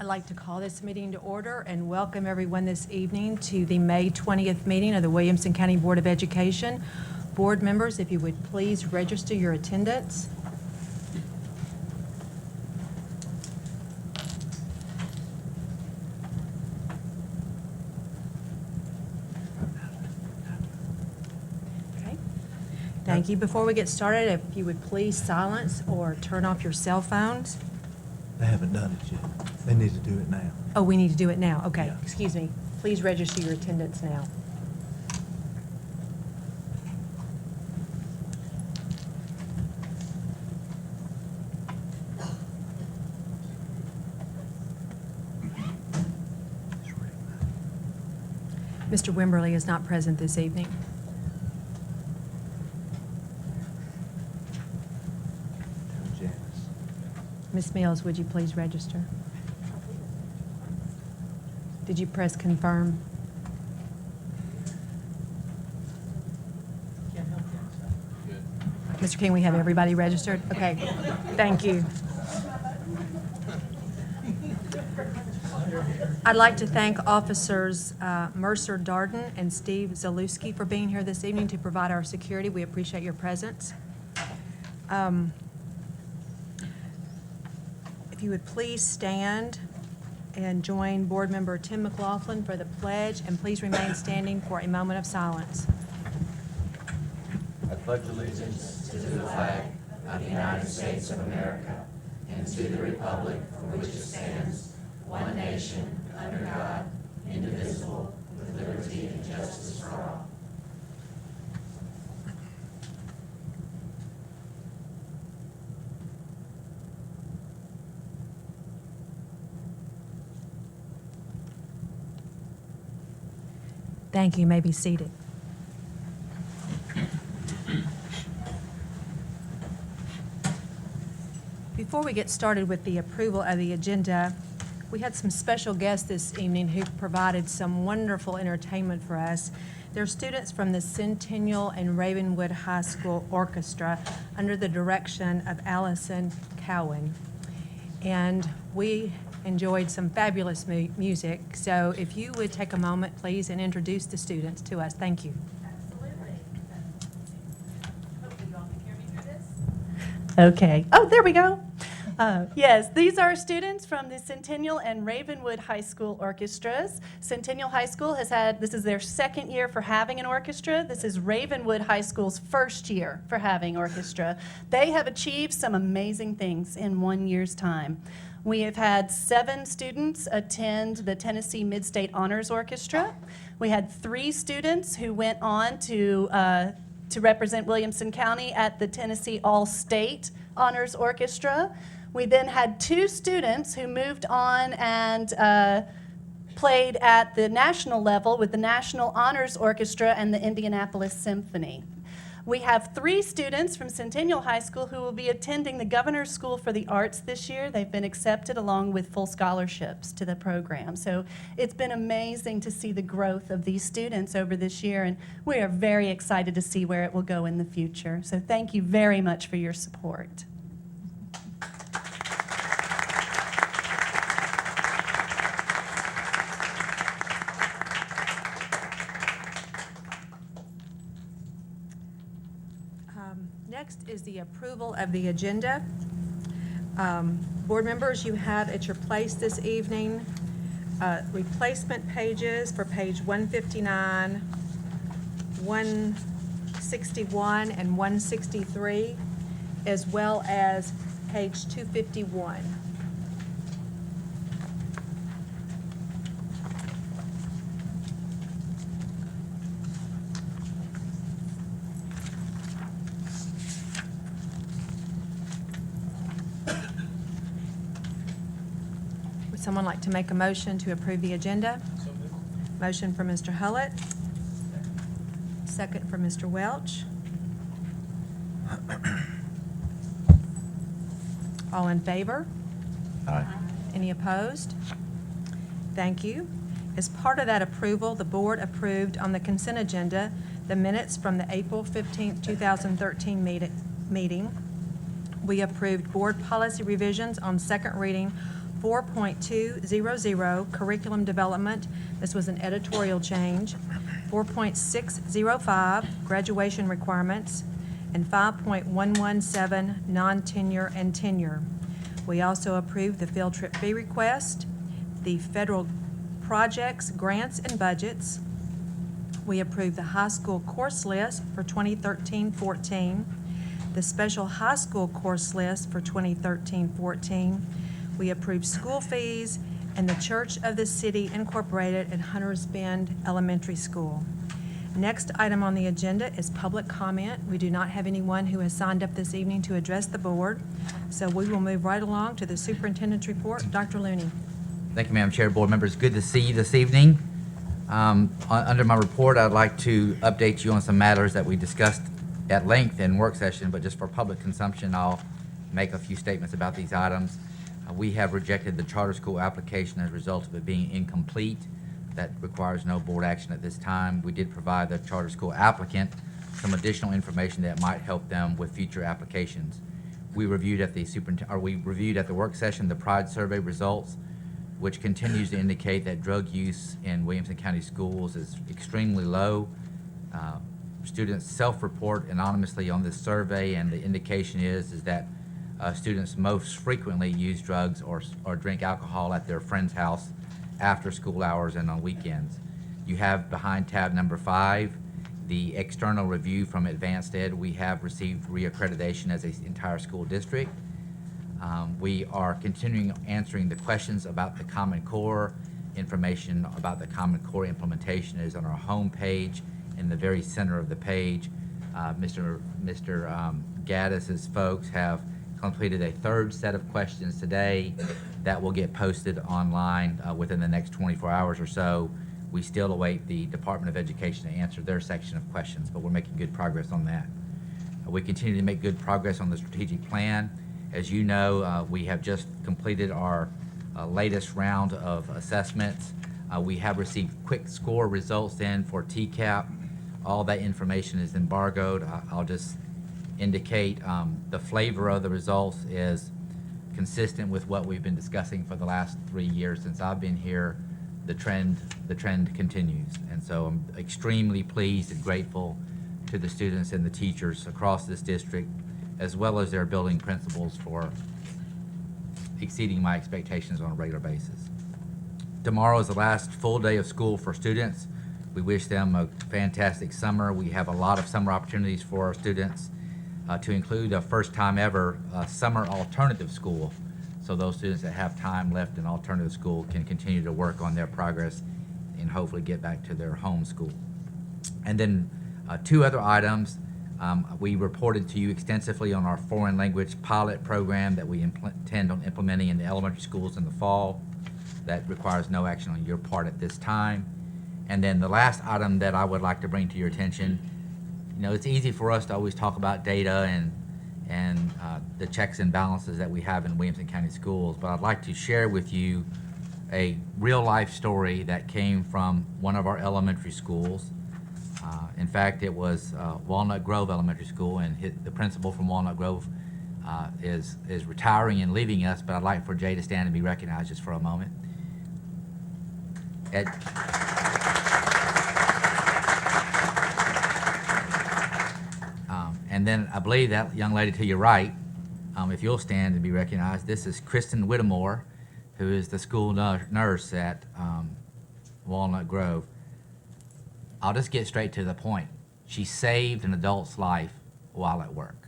I'd like to call this meeting to order and welcome everyone this evening to the May 20th meeting of the Williamson County Board of Education. Board members, if you would please register your attendance. Okay. Thank you. Before we get started, if you would please silence or turn off your cell phones. They haven't done it yet. They need to do it now. Oh, we need to do it now. Okay, Yeah. Excuse me. Please register your attendance now. Mr. Wimberly is not present this evening. Tell Janice. Ms. Mills, would you please register? Did you press confirm? Mr. King, we have everybody registered? Okay, thank you. I'd like to thank Officers Mercer Darden and Steve Zalewski for being here this evening to provide our security. We appreciate your presence. If you would please stand and join Board Member Tim McLaughlin for the pledge, and please remain standing for a moment of silence. I pledge allegiance to the flag of the United States of America and to the republic for which it stands, one nation, under God, indivisible, with liberty and justice for all. Thank you. You may be seated. Before we get started with the approval of the agenda, we had some special guests this evening who provided some wonderful entertainment for us. They're students from the Centennial and Ravenwood High School Orchestra under the direction of Allison Cowan. And we enjoyed some fabulous music. So if you would take a moment, please, and introduce the students to us. Thank you. Absolutely. Hopefully you all can hear me through this. Okay. Oh, there we go. Yes, these are students from the Centennial and Ravenwood High School orchestras. Centennial High School this is their second year for having an orchestra. This is Ravenwood High School's first year for having orchestra. They have achieved some amazing things in 1 year's time. We have had 7 students attend the Tennessee Mid-State Honors Orchestra. We had 3 students who went on to represent Williamson County at the Tennessee All-State Honors Orchestra. We then had 2 students who moved on and played at the national level with the National Honors Orchestra and the Indianapolis Symphony. We have 3 students from Centennial High School who will be attending the Governor's School for the Arts this year. They've been accepted along with full scholarships to the program. So it's been amazing to see the growth of these students over this year, and we are very excited to see where it will go in the future. So thank you very much for your support. Next is the approval of the agenda. Board members, you have at your place this evening replacement pages for page 159, 161, and 163, as well as page 251. Someone like to make a motion to approve the agenda? Motion for Mr. Hullett. Second for Mr. Welch. All in favor? Aye. Any opposed? Thank you. As part of that approval, the board approved on the consent agenda the minutes from the April 15th, 2013 meeting. We approved board policy revisions on second reading 4.200, curriculum development. This was an editorial change. 4.605, graduation requirements. And 5.117, non-tenure and tenure. We also approved the field trip fee request, the federal projects, grants, and budgets. We approved the high school course list for 2013-14, the special high school course list for 2013-14. We approved school fees and the Church of the City Incorporated at Hunters Bend Elementary School. Next item on the agenda is public comment. We do not have anyone who has signed up this evening to address the board, so we will move right along to the superintendent's report. Dr. Looney. Thank you, Madam Chair, board members. Good to see you this evening. Under my report, I'd like to update you on some matters that we discussed at length in work session, but just for public consumption, I'll make a few statements about these items. We have rejected the charter school application as a result of it being incomplete. That requires no board action at this time. We did provide the charter school applicant some additional information that might help them with future applications. We reviewed at the work session the Pride Survey results, which continues to indicate that drug use in Williamson County schools is extremely low. Students self-report anonymously on this survey, and the indication is that students most frequently use drugs or drink alcohol at their friend's house after school hours and on weekends. You have behind tab number 5, the external review from Advanced Ed. We have received reaccreditation as an entire school district. We are continuing answering the questions about the Common Core. Information about the Common Core implementation is on our home page in the very center of the page. Mr. Gaddis's folks have completed a third set of questions today that will get posted online within the next 24 hours or so. We still await the Department of Education to answer their section of questions, but we're making good progress on that. We continue to make good progress on the strategic plan. As you know, we have just completed our latest round of assessments. We have received quick score results in for TCAP. All that information is embargoed. I'll just indicate the flavor of the results is consistent with what we've been discussing for the last 3 years since I've been here. The trend continues, and so I'm extremely pleased and grateful to the students and the teachers across this district, as well as their building principals, for exceeding my expectations on a regular basis. Tomorrow is the last full day of school for students. We wish them a fantastic summer. We have a lot of summer opportunities for our students, to include a first time ever summer alternative school. So those students that have time left in alternative school can continue to work on their progress and hopefully get back to their home school. And then 2 other items. We reported to you extensively on our foreign language pilot program that we intend on implementing in the elementary schools in the fall. That requires no action on your part at this time. And then the last item that I would like to bring to your attention, you know, it's easy for us to always talk about data and the checks and balances that we have in Williamson County schools, but I'd like to share with you a real life story that came from one of our elementary schools. In fact, it was Walnut Grove Elementary School, and the principal from Walnut Grove is retiring and leaving us, but I'd like for Jay to stand and be recognized just for a moment. And then I believe that young lady to your right, if you'll stand and be recognized, this is Kristen Whittemore, who is the school nurse at Walnut Grove. I'll just get straight to the point. She saved an adult's life while at work.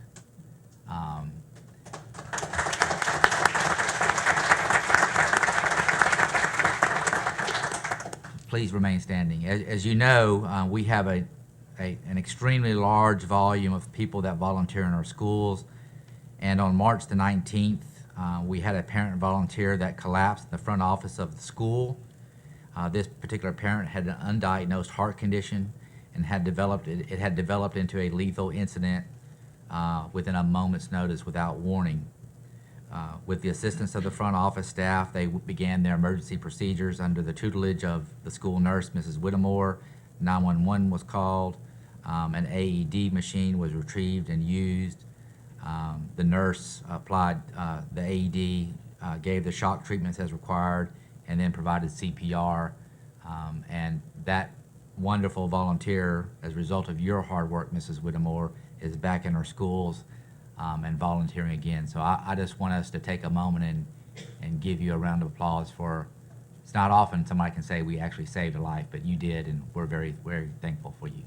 Please remain standing. As you know, we have an extremely large volume of people that volunteer in our schools. And on March the 19th, we had a parent volunteer that collapsed in the front office of the school. This particular parent had an undiagnosed heart condition and had developed into a lethal incident within a moment's notice without warning. With the assistance of the front office staff, they began their emergency procedures under the tutelage of the school nurse, Mrs. Whittemore. 911 was called. An AED machine was retrieved and used. The nurse applied the AED gave the shock treatments as required, and then provided CPR. And that wonderful volunteer, as a result of your hard work, Mrs. Whittemore, is back in our schools and volunteering again. So I just want us to take a moment and give you a round of applause for, it's not often somebody can say we actually saved a life, but you did, and we're very, very thankful for you.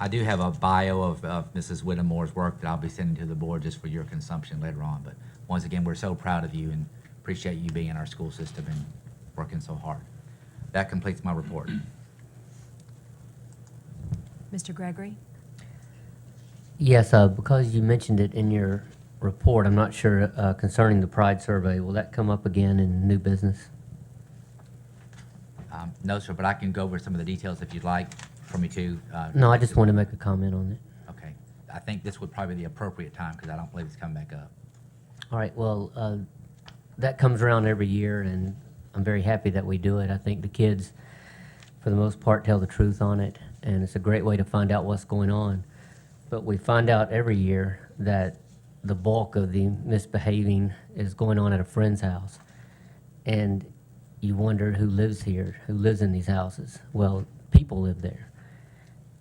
I do have a bio of Mrs. Whittemore's work that I'll be sending to the board just for your consumption later on. But once again, we're so proud of you and appreciate you being in our school system and working so hard. That completes my report. Mr. Gregory? Yes, because you mentioned it in your report, I'm not sure concerning the Pride survey. Will that come up again in new business? No, sir, but I can go over some of the details if you'd like for me to. No, I just want to make a comment on it. Okay. I think this would probably be the appropriate time because I don't believe it's coming back up. All right, well, that comes around every year, and I'm very happy that we do it. I think the kids, for the most part, tell the truth on it, and it's a great way to find out what's going on. But we find out every year that the bulk of the misbehaving is going on at a friend's house. And you wonder who lives here, who lives in these houses. Well, people live there.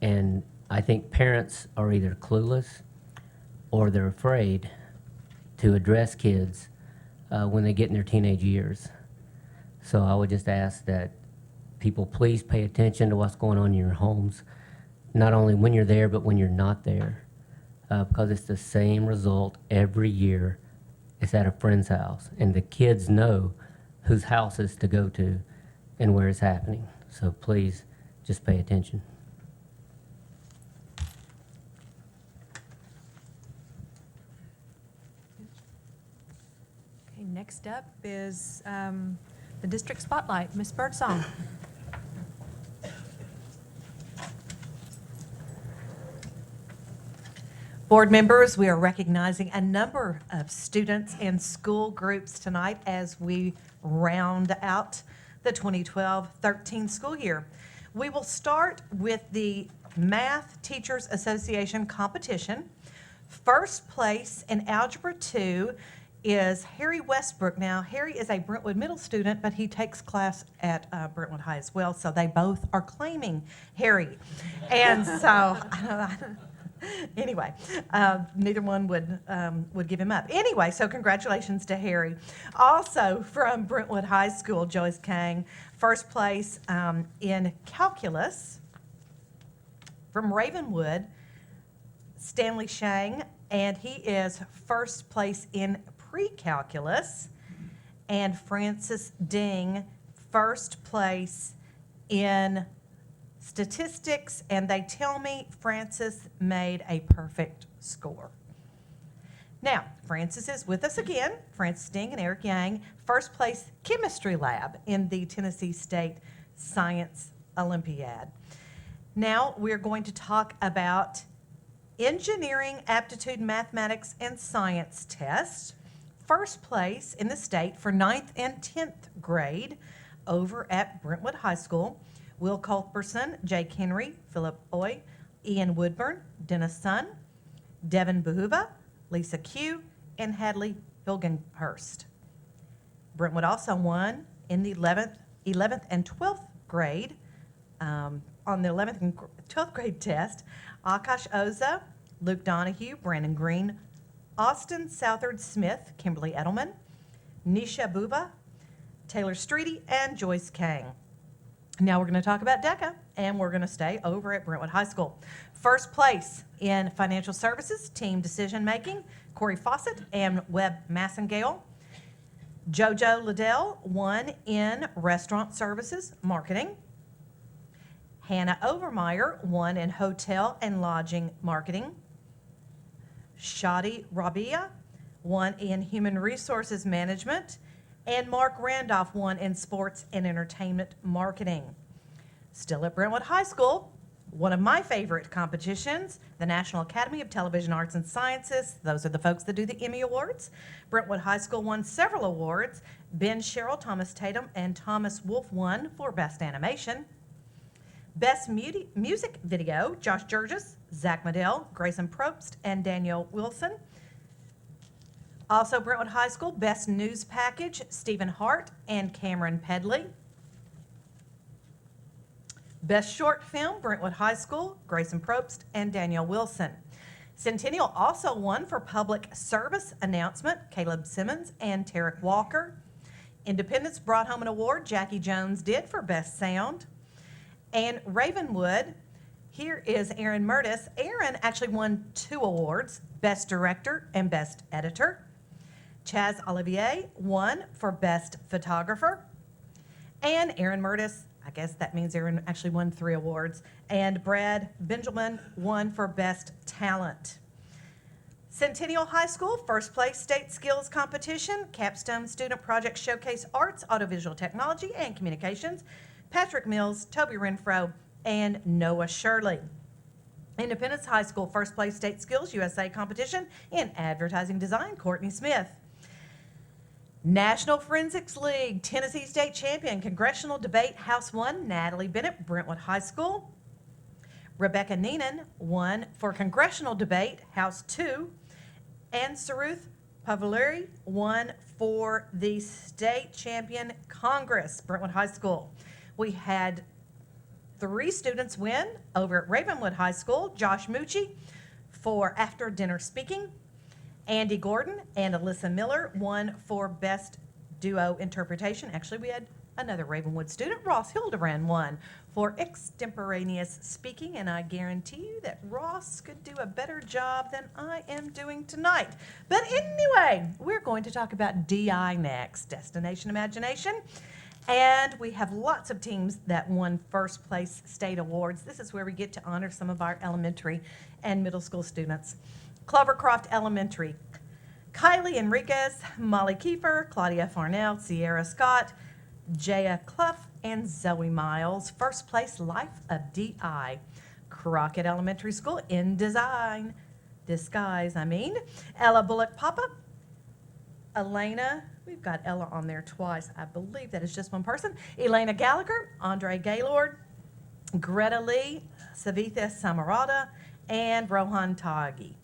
And I think parents are either clueless or they're afraid to address kids when they get in their teenage years. So I would just ask that people please pay attention to what's going on in your homes, not only when you're there, but when you're not there, because it's the same result every year. It's at a friend's house, and the kids know whose houses to go to and where it's happening. So please, just pay attention. Okay, next up is the district spotlight. Ms. Birdsong. Board members, we are recognizing a number of students and school groups tonight as we round out the 2012-13 school year. We will start with the Math Teachers Association competition. First place in Algebra 2 is Harry Westbrook. Now, Harry is a Brentwood Middle student, but he takes class at Brentwood High as well, so they both are claiming Harry. And so, anyway, neither one would give him up. Anyway, so congratulations to Harry. Also from Brentwood High School, Joyce Kang, first place in calculus. From Ravenwood, Stanley Shang, and he is first place in pre-calculus. And Francis Ding, first place in statistics, and they tell me Francis made a perfect score. Now, Francis is with us again. Francis Ding and Eric Yang, first place chemistry lab in the Tennessee State Science Olympiad. Now we're going to talk about engineering, aptitude, mathematics, and science tests. First place in the state for 9th and 10th grade over at Brentwood High School. Will Culberson, Jake Henry, Philip Oy, Ian Woodburn, Dennis Sun, Devin Behuva, Lisa Q, and Hadley Hilgenhurst. Brentwood also won in the 11th and 12th grade, on the 11th and 12th grade test. Akash Oza, Luke Donahue, Brandon Green, Austin Southard Smith, Kimberly Edelman, Nisha Buba, Taylor Streety, and Joyce Kang. Now we're going to talk about DECA, and we're going to stay over at Brentwood High School. First place in financial services, team decision making, Corey Fawcett and Webb Massengale. JoJo Liddell won in restaurant services, marketing. Hannah Overmeyer won in hotel and lodging marketing. Shadi Rabia won in human resources management. And Mark Randolph won in sports and entertainment marketing. Still at Brentwood High School, one of my favorite competitions, the National Academy of Television Arts and Sciences. Those are the folks that do the Emmy Awards. Brentwood High School won several awards. Ben Sherrill, Thomas Tatum, and Thomas Wolfe won for Best Animation. Best Music Video, Josh Jurgis, Zach Medell, Grayson Probst, and Daniel Wilson. Also, Brentwood High School, Best News Package, Stephen Hart and Cameron Pedley. Best Short Film, Brentwood High School, Grayson Probst and Daniel Wilson. Centennial also won for Public Service Announcement, Caleb Simmons and Tarek Walker. Independence brought home an award, Jackie Jones did, for Best Sound. And Ravenwood, here is Aaron Murtis. Aaron actually won 2 awards, Best Director and Best Editor. Chaz Olivier won for Best Photographer. And Aaron Murtis, I guess that means Aaron actually won 3 awards. And Brad Benjamin won for Best Talent. Centennial High School, first place state skills competition, capstone student project showcase arts, audiovisual technology, and communications. Patrick Mills, Toby Renfro, and Noah Shirley. Independence High School, first place state skills USA competition in advertising design, Courtney Smith. National Forensics League, Tennessee State Champion, Congressional Debate House 1, Natalie Bennett, Brentwood High School. Rebecca Neenan won for Congressional Debate House 2. And Saruth Pavleri won for the State Champion Congress, Brentwood High School. We had 3 students win over at Ravenwood High School. Josh Mucci for After Dinner Speaking. Andy Gordon and Alyssa Miller won for Best Duo Interpretation. Actually, we had another Ravenwood student, Ross Hildebrand, won for Extemporaneous Speaking, and I guarantee you that Ross could do a better job than I am doing tonight. But anyway, we're going to talk about DI next, Destination Imagination. And we have lots of teams that won first place state awards. This is where we get to honor some of our elementary and middle school students. Clovercroft Elementary, Kylie Enriquez, Molly Kiefer, Claudia Farnell, Sierra Scott, Jaya Clough, and Zoe Miles. First place, Life of DI. Crockett Elementary School, in disguise, Ella Bullock Papa, Elena, we've got Ella on there twice. I believe that is just one person. Elena Gallagher, Andre Gaylord, Greta Lee, Savitha Samarada, and Rohan Tagi.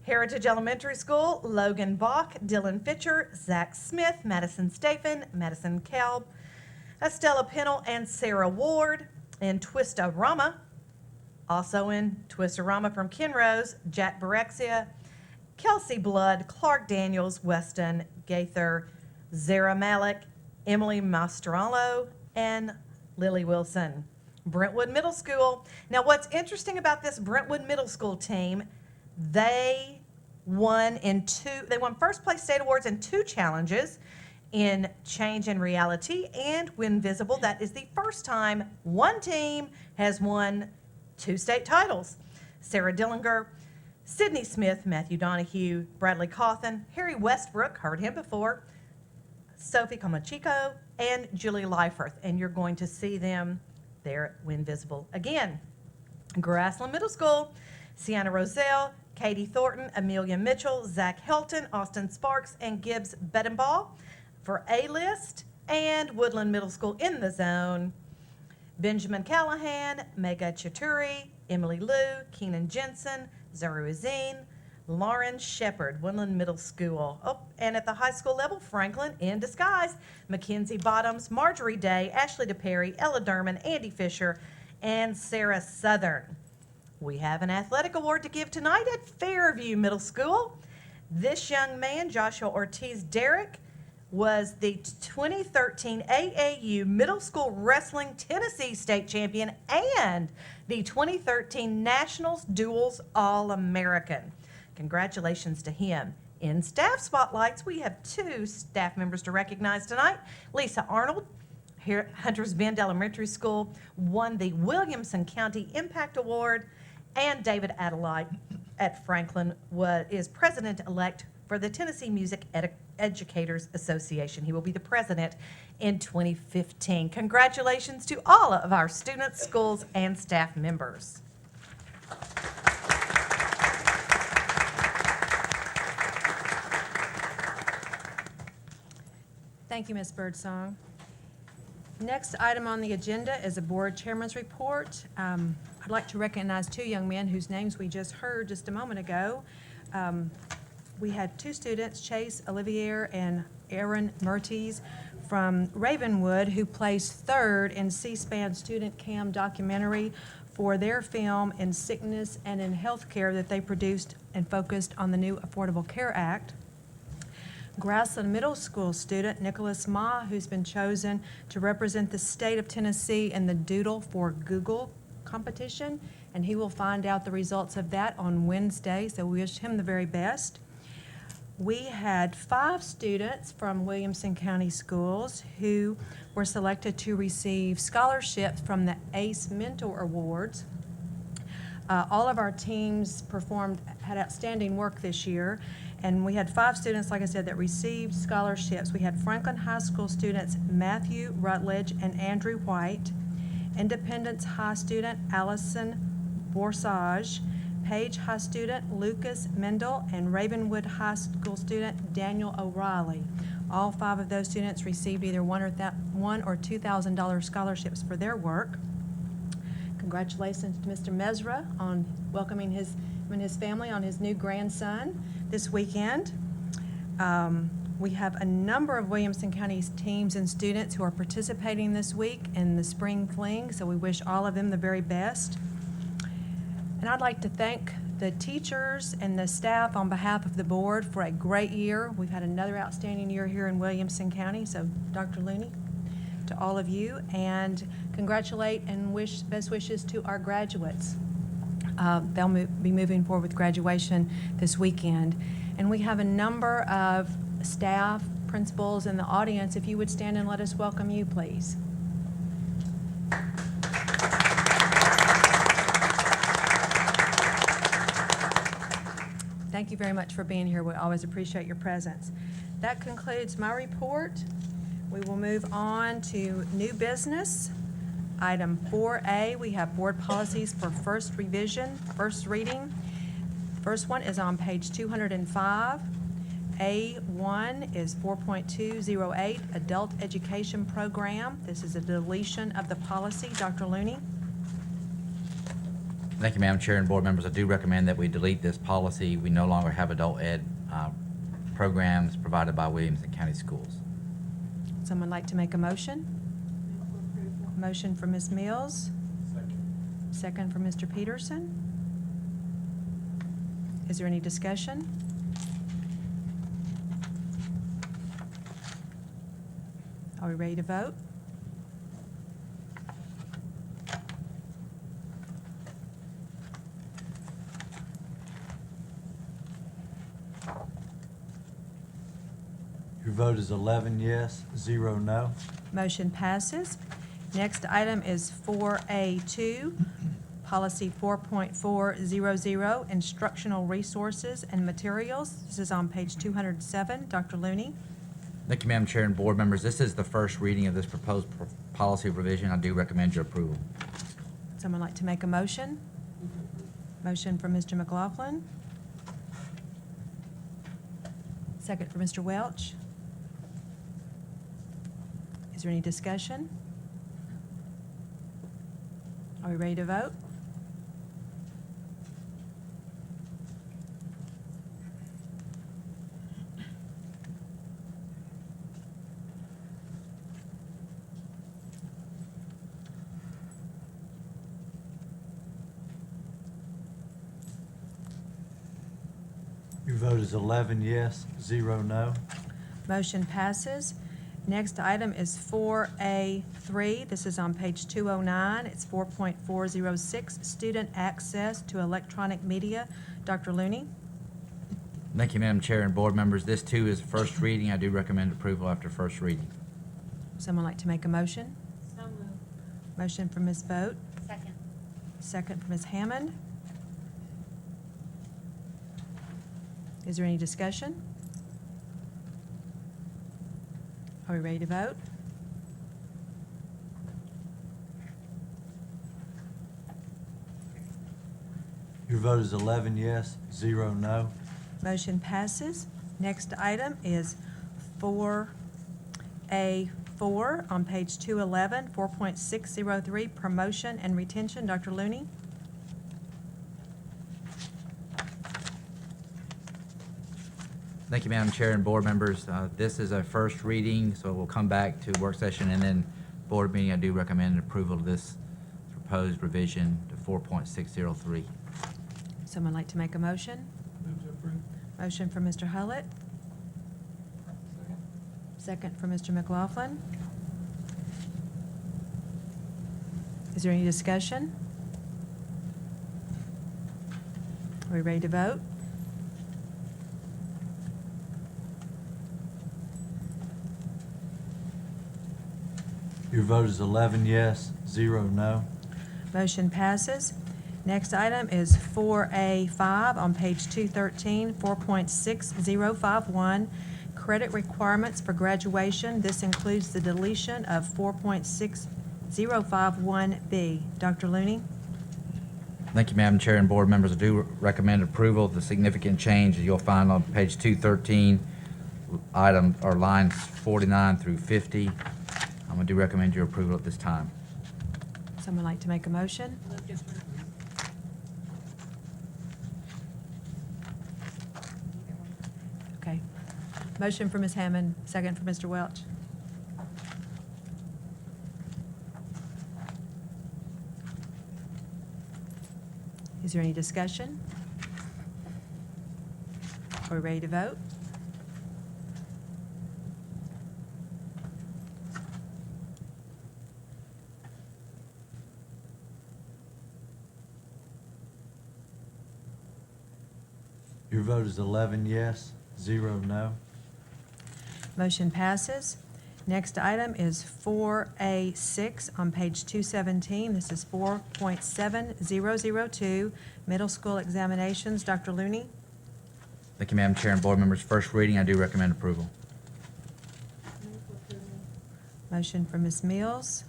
Heritage Elementary School, Logan Bach, Dylan Fitcher, Zach Smith, Madison Staphen, Madison Kelb, Estella Pennell, and Sarah Ward. In Twista-Rama, also in Twista-Rama from Kenrose, Jack Barexia, Kelsey Blood, Clark Daniels, Weston Gaither, Zara Malik, Emily Mastrallo, and Lily Wilson. Brentwood Middle School. Now, what's interesting about this Brentwood Middle School team, they won first place state awards in 2 challenges, in Change in Reality and When Visible. That is the first time one team has won 2 state titles. Sarah Dillinger, Sydney Smith, Matthew Donahue, Bradley Cawthon, Harry Westbrook, heard him before, Sophie Comachico, and Julie Leiferth. And you're going to see them there at When Visible again. Grassland Middle School, Sienna Roselle, Katie Thornton, Amelia Mitchell, Zach Helton, Austin Sparks, and Gibbs Bedenbaugh for A-List. And Woodland Middle School, in the zone, Benjamin Callahan, Mega Chaturi, Emily Liu, Keenan Jensen, Zaru Azine, Lauren Shepard, Woodland Middle School. Oh, and at the high school level, Franklin in disguise, Mackenzie Bottoms, Marjorie Day, Ashley DePerry, Ella Derman, Andy Fisher, and Sarah Southern. We have an athletic award to give tonight at Fairview Middle School. This young man, Joshua Ortiz Derrick, was the 2013 AAU Middle School Wrestling Tennessee State Champion and the 2013 Nationals Duels All-American. Congratulations to him. In staff spotlights, we have 2 staff members to recognize tonight. Lisa Arnold, here at Hunters Bend Elementary School, won the Williamson County Impact Award, and David Adelaide at Franklin is president-elect for the Tennessee Music Educators Association. He will be the president in 2015. Congratulations to all of our students, schools, and staff members. Thank you, Ms. Birdsong. Next item on the agenda is a board chairman's report. I'd like to recognize two young men whose names we just heard just a moment ago. We had two students, Chase Olivier and Aaron Mertes from Ravenwood, who placed third in C-SPAN Student Cam documentary for their film In Sickness and in Healthcare that they produced and focused on the new Affordable Care Act. Grassland Middle School student Nicholas Ma, who's been chosen to represent the state of Tennessee in the Doodle for Google competition, and he will find out the results of that on Wednesday, so we wish him the very best. We had 5 students from Williamson County Schools who were selected to receive scholarships from the ACE Mentor Awards. All of our teams had outstanding work this year, and we had 5 students, like I said, that received scholarships. We had Franklin High School students Matthew Rutledge and Andrew White, Independence High student Allison Borsage, Page High student Lucas Mendel, and Ravenwood High School student Daniel O'Reilly. All 5 of those students received either $1,000 or $2,000 scholarships for their work. Congratulations to Mr. Mesra on welcoming him and his family on his new grandson this weekend. We have a number of Williamson County teams and students who are participating this week in the Spring Fling, so we wish all of them the very best. And I'd like to thank the teachers and the staff on behalf of the board for a great year. We've had another outstanding year here in Williamson County, so Dr. Looney, to all of you, and congratulate and wish best wishes to our graduates. They'll be moving forward with graduation this weekend. And we have a number of staff, principals in the audience. If you would stand and let us welcome you, please. Thank you very much for being here. We always appreciate your presence. That concludes my report. We will move on to new business. Item 4A, we have board policies for first reading. First one is on page 205. A1 is 4.208, Adult Education Program. This is a deletion of the policy. Dr. Looney? Thank you, Madam Chair and board members. I do recommend that we delete this policy. We no longer have adult ed programs provided by Williamson County Schools. Someone like to make a motion? Motion for Ms. Mills. Second for Mr. Peterson. Is there any discussion? Are we ready to vote? Your vote is 11 yes, 0 no. Motion passes. Next item is 4A2, Policy 4.400, Instructional Resources and Materials. This is on page 207. Dr. Looney? Thank you, Madam Chair and board members. This is the first reading of this proposed policy revision. I do recommend your approval. Someone like to make a motion? Motion for Mr. McLaughlin. Second for Mr. Welch. Is there any discussion? Are we ready to vote? Your vote is 11 yes, 0 no. Motion passes. Next item is 4A3. This is on page 209. It's 4.406, Student Access to Electronic Media. Dr. Looney? Thank you, Madam Chair and board members. This too is first reading. I do recommend approval after first reading. Someone like to make a motion? So moved. Motion for Ms. Boat. Second. Second for Ms. Hammond. Is there any discussion? Are we ready to vote? Your vote is 11 yes, 0 no. Motion passes. Next item is 4A4, 4 on page 211, 4.603, promotion and retention. Dr. Looney? Thank you, Madam Chair and board members. This is a first reading, so we'll come back to work session and then board meeting. I do recommend approval of this proposed revision to 4.603. Someone like to make a motion? Motion from Mr. Hullett. Second from Mr. McLaughlin. Is there any discussion? Are we ready to vote? Your vote is 11 yes, 0 no. Motion passes. Next item is 4A5 on page 213, 4.6051, credit requirements for graduation. This includes the deletion of 4.6051B. Dr. Looney? Thank you, Madam Chair and board members. I do recommend approval of the significant change that you'll find on page 213, item or lines 49 through 50. I do recommend your approval at this time. Someone like to make a motion? Okay. Motion for Ms. Hammond, second for Mr. Welch. Is there any discussion? Are we ready to vote? Your vote is 11 yes, 0 no. Motion passes. Next item is 4A6 on page 217. This is 4.7002, middle school examinations. Dr. Looney? Thank you, Madam Chair and board members. First reading, I do recommend approval. Motion for Ms. Mills.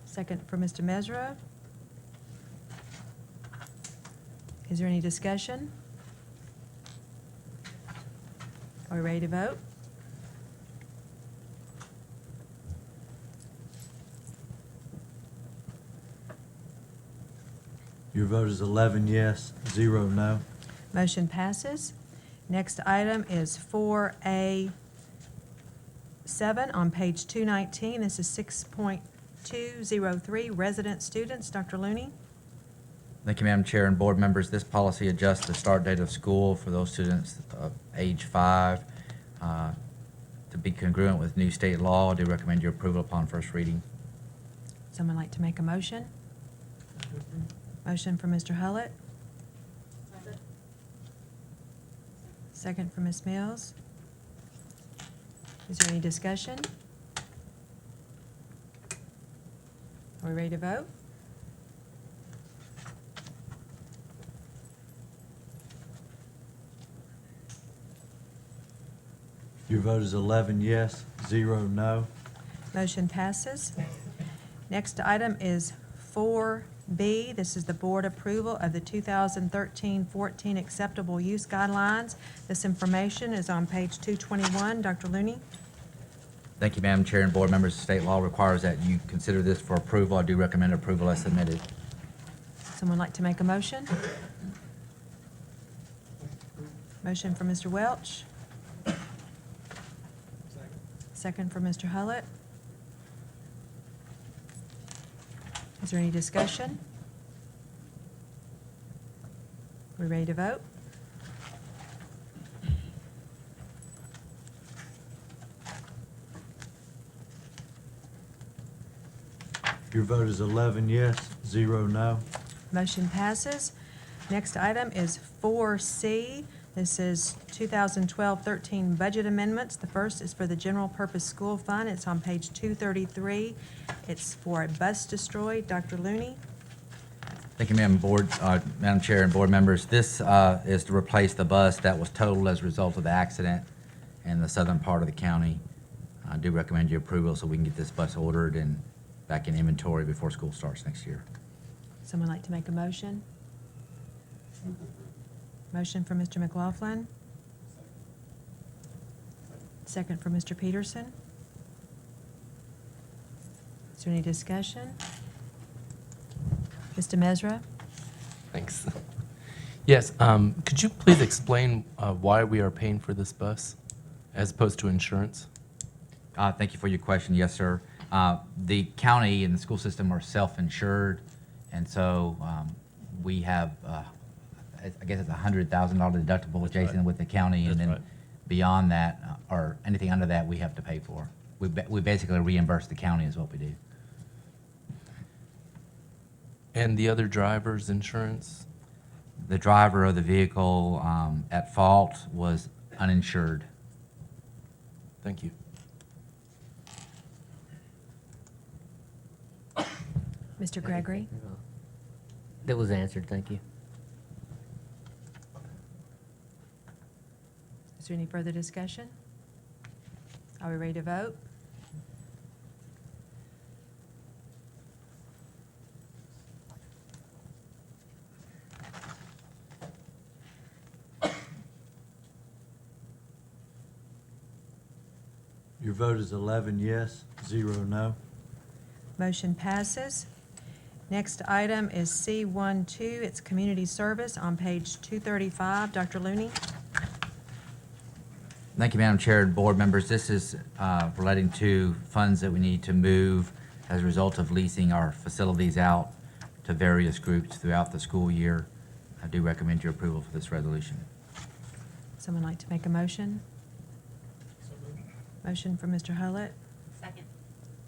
Second for Mr. Mesra. Is there any discussion? Are we ready to vote? Your vote is 11 yes, 0 no. Motion passes. Next item is 4A7 on page 219. This is 6.203, resident students. Dr. Looney? Thank you, Madam Chair and board members. This policy adjusts the start date of school for those students of age 5 to be congruent with new state law. I do recommend your approval upon first reading. Someone like to make a motion? Motion for Mr. Hullett. Second for Ms. Mills. Is there any discussion? Are we ready to vote? Your vote is 11 yes, 0 no. Motion passes. Next item is 4B. This is the board approval of the 2013-14 acceptable use guidelines. This information is on page 221. Dr. Looney? Thank you, Madam Chair and board members. State law requires that you consider this for approval. I do recommend approval as submitted. Someone like to make a motion? Motion for Mr. Welch. Second for Mr. Hullett. Is there any discussion? We ready to vote? Your vote is 11 yes, 0 no. Motion passes. Next item is 4C. This is 2012-13 budget amendments. The first is for the General Purpose School Fund. It's on page 233. It's for a bus destroyed. Dr. Looney? Thank you, Madam Chair and board members. This is to replace the bus that was totaled as a result of the accident in the southern part of the county. I do recommend your approval so we can get this bus ordered and back in inventory before school starts next year. Someone like to make a motion? Motion for Mr. McLaughlin. Second for Mr. Peterson. Is there any discussion? Mr. Mesra? Thanks. Yes, could you please explain why we are paying for this bus as opposed to insurance? Thank you for your question. Yes, sir. The county and the school system are self-insured, and so we have, I guess it's a $100,000 deductible, Jason, with the county, and That's then right. beyond that, or anything under that, we have to pay for. We basically reimburse the county is what we do. And the other driver's insurance? The driver of the vehicle at fault was uninsured. Thank you. Mr. Gregory? That was answered, thank you. Is there any further discussion? Are we ready to vote? Your vote is 11 yes, 0 no. Motion passes. Next item is C12. It's community service on page 235. Dr. Looney? Thank you, Madam Chair and board members. This is relating to funds that we need to move as a result of leasing our facilities out to various groups throughout the school year. I do recommend your approval for this resolution. Someone like to make a motion? Motion for Mr. Hullett? Second.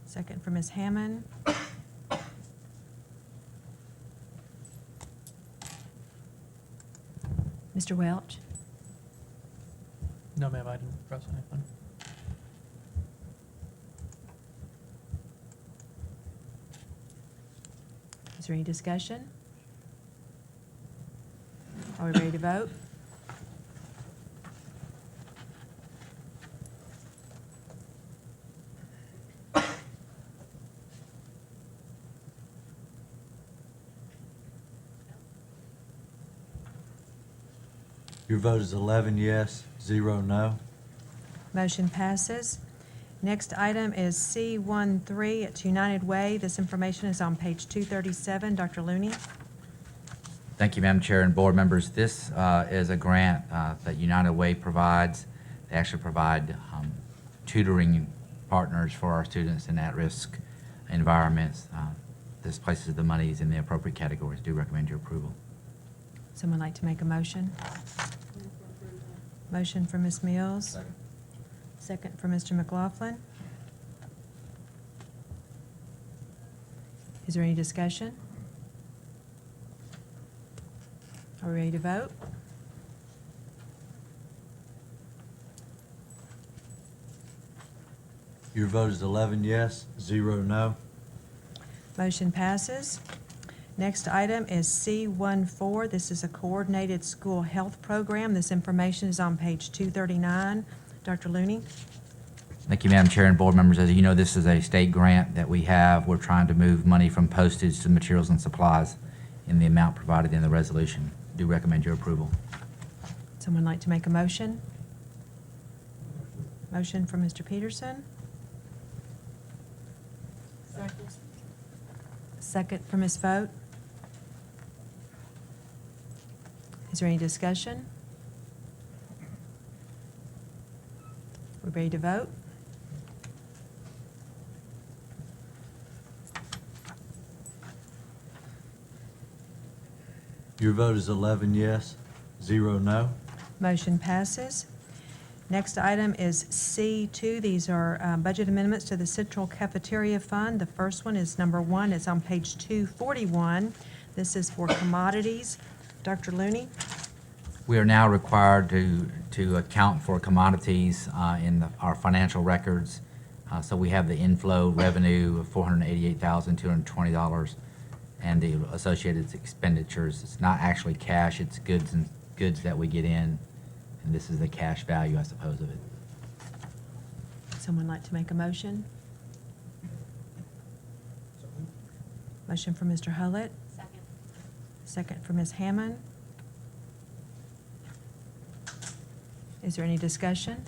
Second for Ms. Hammond. Mr. Welch? No, ma'am, I didn't press anything. Is there any discussion? Are we ready to vote? Your vote is 11 yes, 0 no. Motion passes. Next item is C13. It's United Way. This information is on page 237. Dr. Looney? Thank you, Madam Chair and board members. This is a grant that United Way provides. They actually provide tutoring partners for our students in at-risk environments. This places the monies in the appropriate categories. Do recommend your approval. Someone like to make a motion? Motion for Ms. Mills? Second for Mr. McLaughlin. Is there any discussion? Are we ready to vote? Your vote is 11 yes, 0 no. Motion passes. Next item is C14. This is a coordinated school health program. This information is on page 239. Dr. Looney? Thank you, Madam Chair and board members. As you know, this is a state grant that we have. We're trying to move money from postage to materials and supplies in the amount provided in the resolution. Do recommend your approval. Someone like to make a motion? Motion for Mr. Peterson? Second. Second for Ms. Vogt. Is there any discussion? We're ready to vote? Your vote is 11 yes, 0 no. Motion passes. Next item is C2. These are budget amendments to the Central Cafeteria Fund. The first one is number 1. It's on page 241. This is for commodities. Dr. Looney? We are now required to account for commodities in our financial records. So we have the inflow revenue of $488,220 and the associated expenditures. It's not actually cash, it's goods that we get in, and this is the cash value, I suppose, of it. Someone like to make a motion? Motion for Mr. Hullett? Second. Second for Ms. Hammond. Is there any discussion?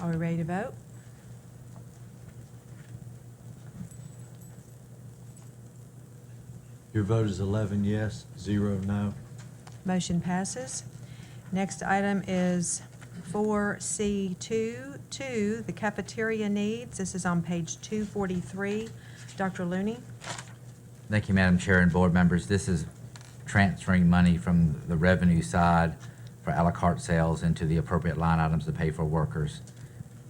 Are we ready to vote? Your vote is 11 yes, 0 no. Motion passes. Next item is 4C2, the cafeteria needs. This is on page 243. Dr. Looney? Thank you, Madam Chair and board members. This is transferring money from the revenue side for à la carte sales into the appropriate line items to pay for workers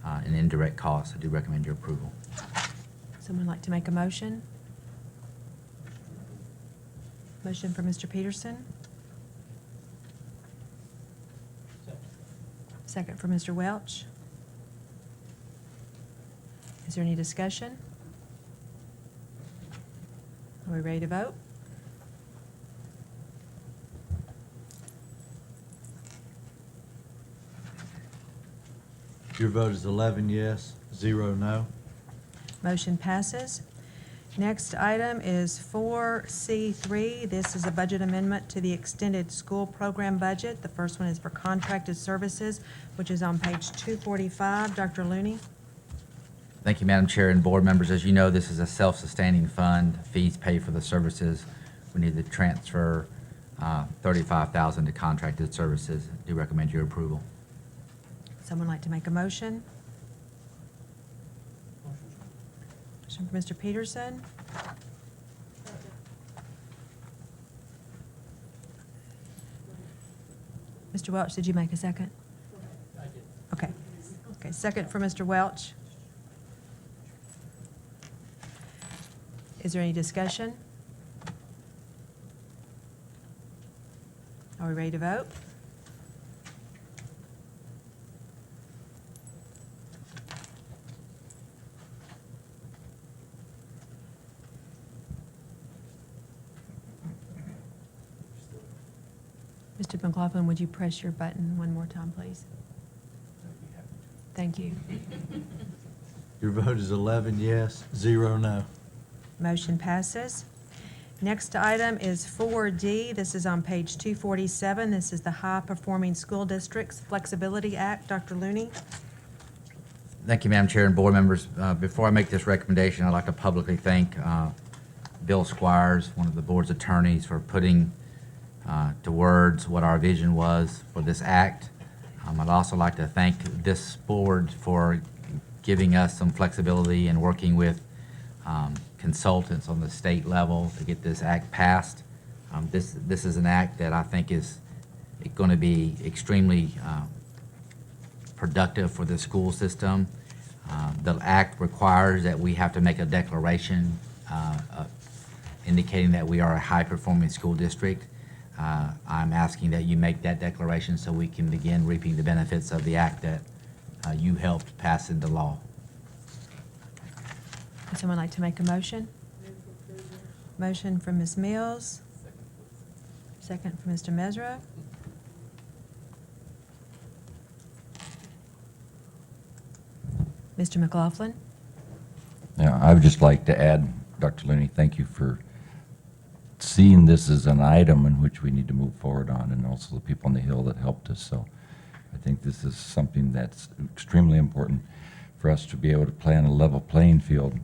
and indirect costs. I do recommend your approval. Someone like to make a motion? Motion for Mr. Peterson? Second for Mr. Welch. Is there any discussion? Are we ready to vote? Your vote is 11 yes, 0 no. Motion passes. Next item is 4C3. This is a budget amendment to the extended school program budget. The first one is for contracted services, which is on page 245. Dr. Looney? Thank you, Madam Chair and board members. As you know, this is a self-sustaining fund. Fees pay for the services. We need to transfer $35,000 to contracted services. I do recommend your approval. Someone like to make a motion? Motion for Mr. Peterson? Mr. Welch, did you make a second? I did. Okay. Okay, second for Mr. Welch. Is there any discussion? Are we ready to vote? Mr. McLaughlin, would you press your button one more time, please? Thank you. Your vote is 11 yes, 0 no. Motion passes. Next item is 4D. This is on page 247. This is the High Performing School Districts Flexibility Act. Dr. Looney? Thank you, Madam Chair and board members. Before I make this recommendation, I'd like to publicly thank Bill Squires, one of the board's attorneys, for putting to words what our vision was for this act. I'd also like to thank this board for giving us some flexibility and working with consultants on the state level to get this act passed. This is an act that I think is going to be extremely productive for the school system. The act requires that we have to make a declaration indicating that we are a high-performing school district. I'm asking that you make that declaration so we can begin reaping the benefits of the act that you helped pass into law. Would someone like to make a motion? Motion from Ms. Mills. Second from Mr. Mesra. Mr. McLaughlin? Yeah, I would just like to add, Dr. Looney, thank you for seeing this as an item in which we need to move forward on, and also the people on the Hill that helped us. So I think this is something that's extremely important for us to be able to play on a level playing field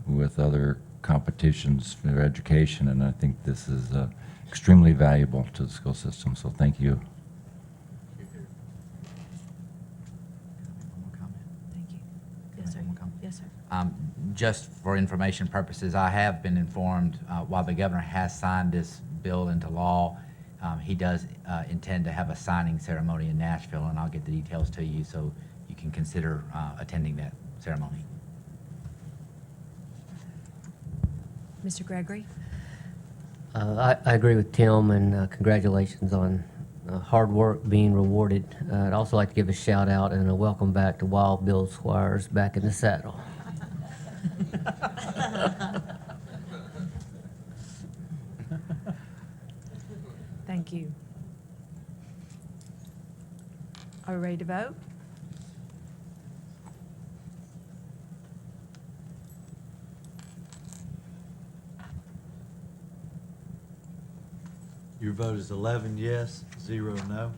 with other competitions for education, and I think this is extremely valuable to the school system. So thank you. Thank you. Yes, sir. Yes, sir. Just for information purposes, I have been informed, while the governor has signed this bill into law, he does intend to have a signing ceremony in Nashville, and I'll get the details to you so you can consider attending that ceremony. Mr. Gregory? I agree with Tim, and congratulations on hard work being rewarded. I'd also like to give a shout out and a welcome back to Wild Bill Squires back in the saddle. Thank you. Are we ready to vote? Your vote is 11 yes, 0 no.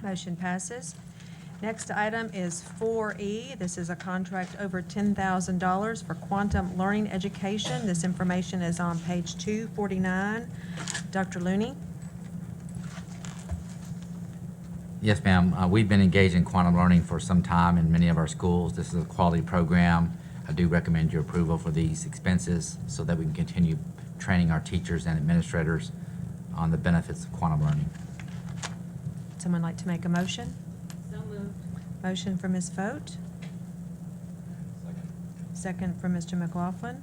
Motion passes. Next item is 4E. This is a contract over $10,000 for quantum learning education. This information is on page 249. Dr. Looney? Yes, ma'am. We've been engaged in quantum learning for some time in many of our schools. This is a quality program. I do recommend your approval for these expenses so that we can continue training our teachers and administrators on the benefits of quantum learning. Someone like to make a motion? So moved. Motion from Ms. Fote. Second from Mr. McLaughlin.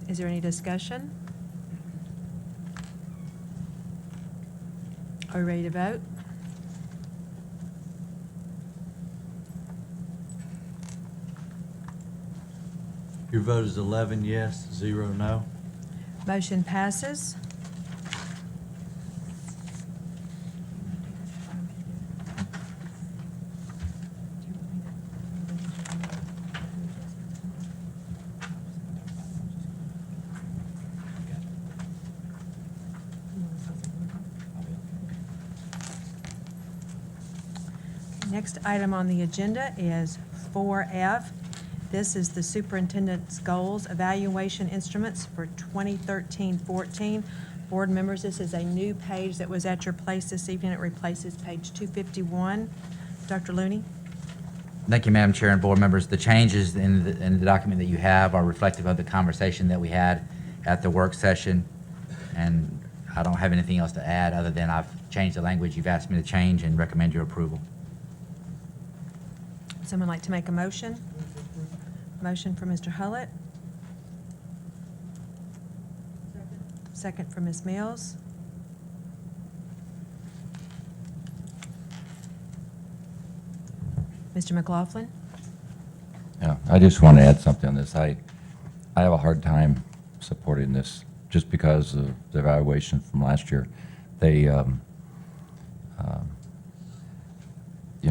Is there any discussion? Are we ready to vote? Your vote is 11 yes, 0 no. Motion passes. Next item on the agenda is 4F. This is the superintendent's goals evaluation instruments for 2013-14. Board members, this is a new page that was at your place this evening. It replaces page 251. Dr. Looney? Thank you, Madam Chair and board members. The changes in the document that you have are reflective of the conversation that we had at the work session. And I don't have anything else to add other than I've changed the language you've asked me to change and recommend your approval. Someone like to make a motion? Motion for Mr. Hullett. Second for Ms. Mills. Mr. McLaughlin? Yeah, I just want to add something on this. I have a hard time supporting this just because of the evaluation from last year. They, you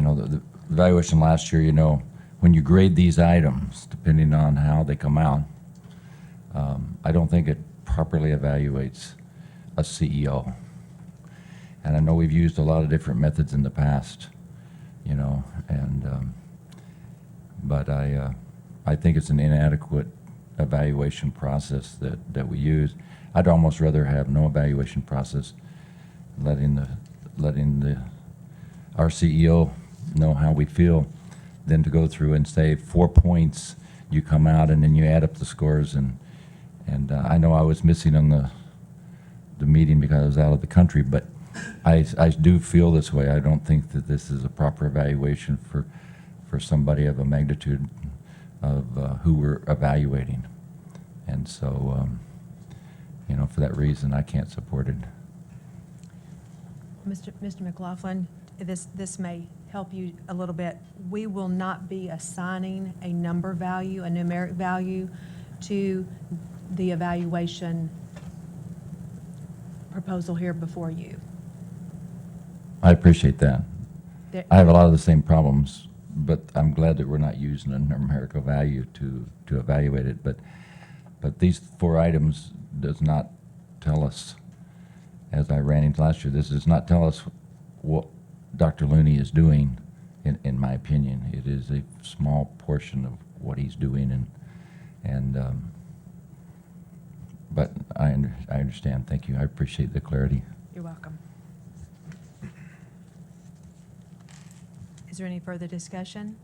know, the evaluation last year, you know, when you grade these items, depending on how they come out, I don't think it properly evaluates a CEO. And I know we've used a lot of different methods in the past, you know, and but I think it's an inadequate evaluation process that we use. I'd almost rather have no evaluation process, letting our CEO know how we feel, than to go through and say 4 points, you come out and then you add up the scores. And I know I was missing on the meeting because I was out of the country, but I do feel this way. I don't think that this is a proper evaluation for somebody of a magnitude of who we're evaluating. And so, you know, for that reason, I can't support it. Mr. McLaughlin, this may help you a little bit. We will not be assigning a number value, a numeric value, to the evaluation proposal here before you. I appreciate that. There- I have a lot of the same problems, but I'm glad that we're not using a numerical value to evaluate it. But these 4 items does not tell us, as I ran into last year, this does not tell us what Dr. Looney is doing, in my opinion. It is a small portion of what he's doing, but I understand. Thank you. I appreciate the clarity. You're welcome. Is there any further discussion?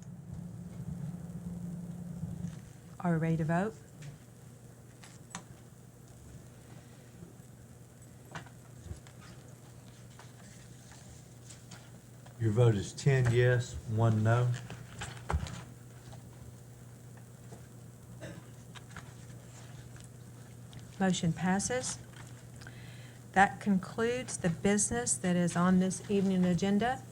Are we ready to vote? Your vote is 10 yes, 1 no. Motion passes. That concludes the business that is on this evening agenda.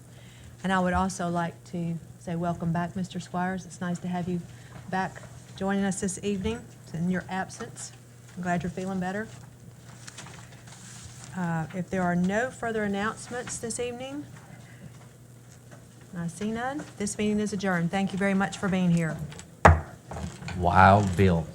And I would also like to say welcome back, Mr. Squires. It's nice to have you back joining us this evening in your absence. I'm glad you're feeling better. If there are no further announcements this evening, I see none, this meeting is adjourned. Thank you very much for being here. Wild Bill.